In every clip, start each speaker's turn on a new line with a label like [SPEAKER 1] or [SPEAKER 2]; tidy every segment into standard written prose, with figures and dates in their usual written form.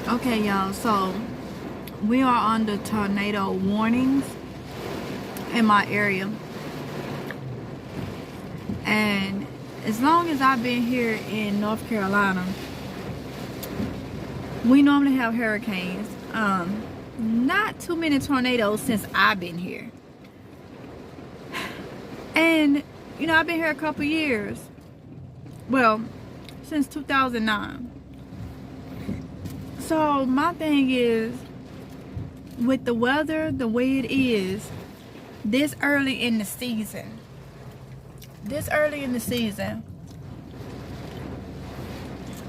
[SPEAKER 1] Okay, y'all, so we are under tornado warnings in my area. And as long as I've been here in North Carolina, we normally have hurricanes. Not too many tornadoes since I've been here. And, you know, I've been here a couple years. Well, since 2009. So my thing is, with the weather the way it is, this early in the season,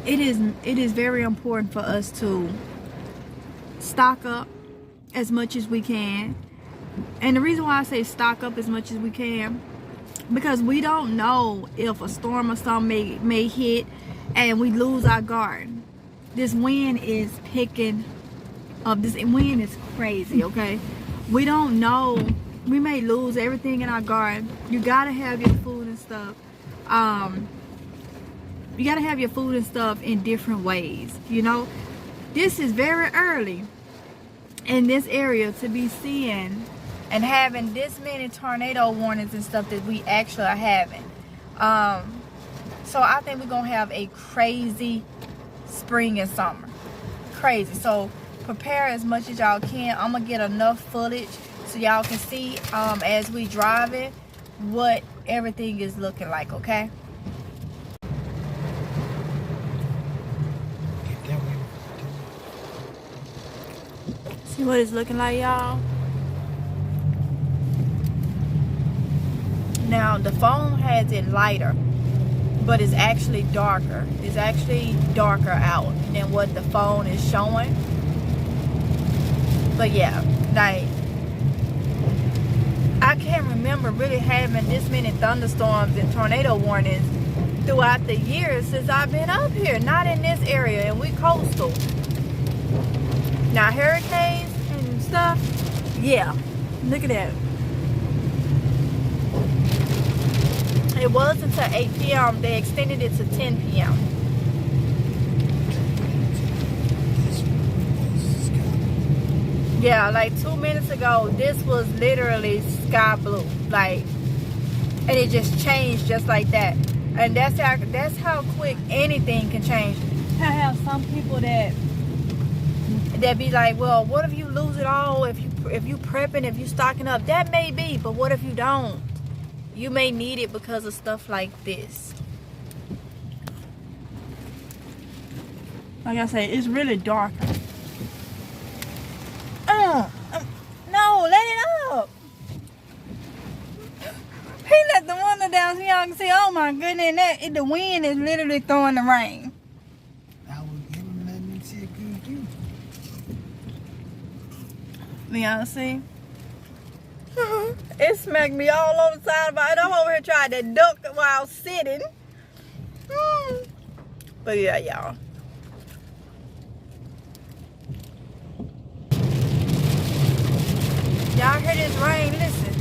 [SPEAKER 1] it is very important for us to stock up as much as we can. And the reason why I say stock up as much as we can, because we don't know if a storm or something may hit and we lose our garden. This wind is picking up. This wind is crazy, okay? We don't know. We may lose everything in our garden. You gotta have your food and stuff. You gotta have your food and stuff in different ways, you know? This is very early in this area to be seeing and having this many tornado warnings and stuff that we actually are having. So I think we're gonna have a crazy spring and summer. Crazy. So prepare as much as y'all can. I'm gonna get enough footage so y'all can see as we drive it what everything is looking like, okay? See what it's looking like, y'all? Now the phone has it lighter, but it's actually darker. It's actually darker out than what the phone is showing. But yeah, like, I can't remember really having this many thunderstorms and tornado warnings throughout the years since I've been up here. Not in this area, and we coastal. Now hurricanes and stuff, yeah, look at that. It was until 8 p.m. They extended it to 10 p.m. Yeah, like 2 minutes ago, this was literally sky blue. Like, and it just changed just like that. And that's how quick anything can change. I have some people that be like, well, what if you lose it all? If you prepping, if you stocking up, that may be, but what if you don't? You may need it because of stuff like this. Like I say, it's really dark. No, let it up. He let the window down so y'all can see. Oh my goodness, the wind is literally throwing the rain.
[SPEAKER 2] I was giving let me see a good view.
[SPEAKER 1] Y'all see? It smacked me all on the side of my head. I'm over here trying to duck while sitting. But yeah, y'all. Y'all hear this rain? Listen.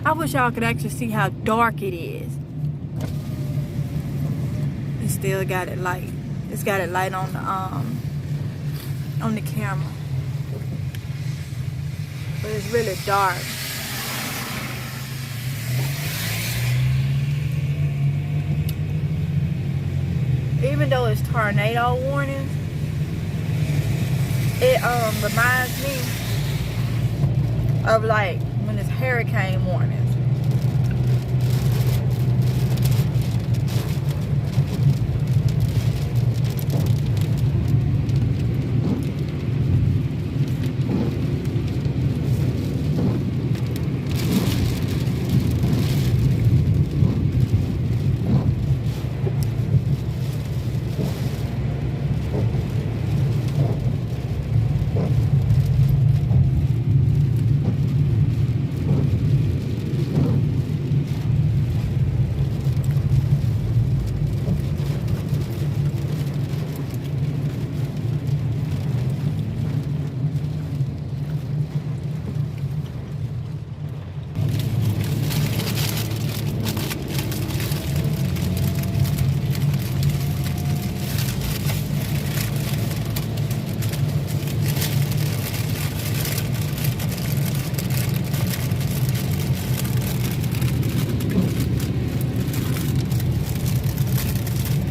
[SPEAKER 1] I wish y'all could actually see how dark it is. It still got it light. It's got it light on the camera. But it's really dark. Even even though it's tornado warnings, it reminds me of like when it's hurricane warnings.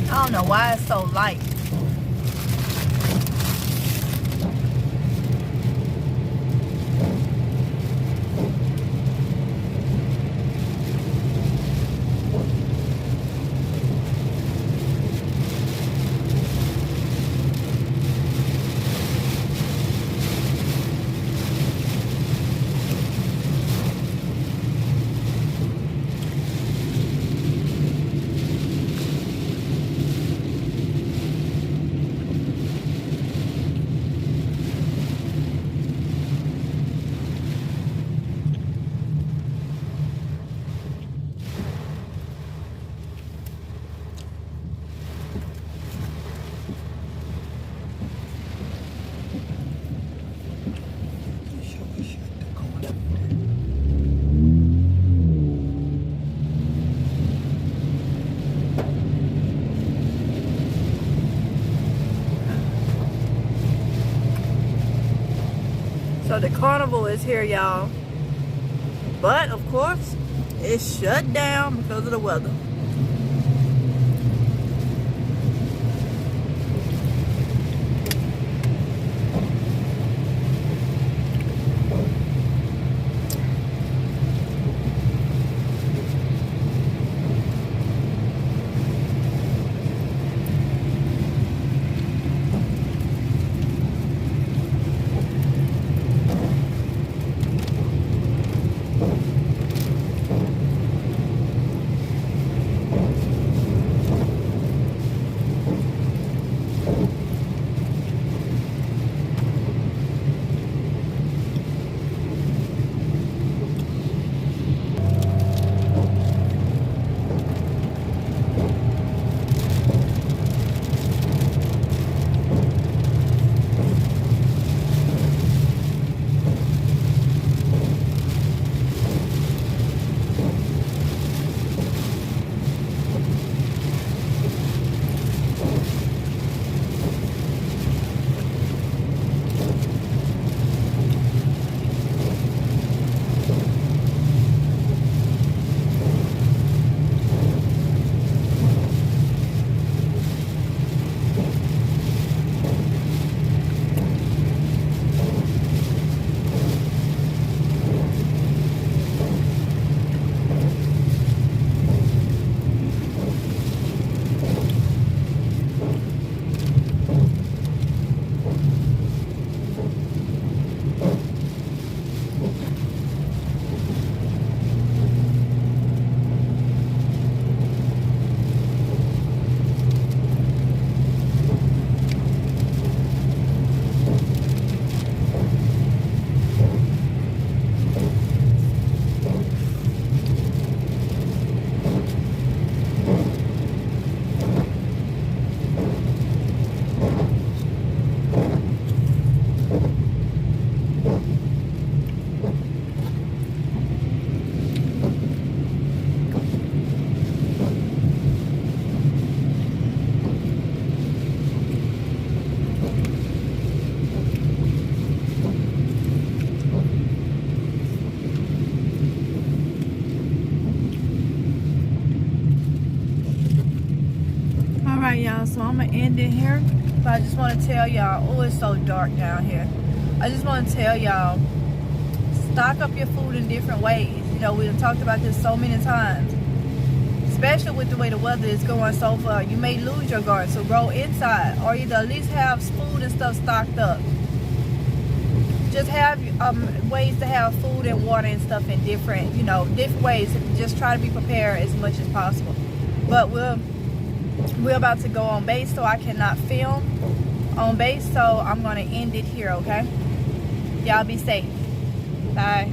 [SPEAKER 1] I don't know why it's so light. So the carnival is here, y'all. But of course, it's shut down because of the weather. Alright, y'all, so I'm gonna end it here. But I just want to tell y'all, oh, it's so dark down here. I just want to tell y'all, stock up your food in different ways. You know, we've talked about this so many times. Especially with the way the weather is going so far. You may lose your garden, so grow inside. Or either at least have food and stuff stocked up. Just have ways to have food and water and stuff in different, you know, different ways. Just try to be prepared as much as possible. But we're about to go on base, so I cannot film on base. So I'm going to end it here, okay? Y'all be safe. Bye.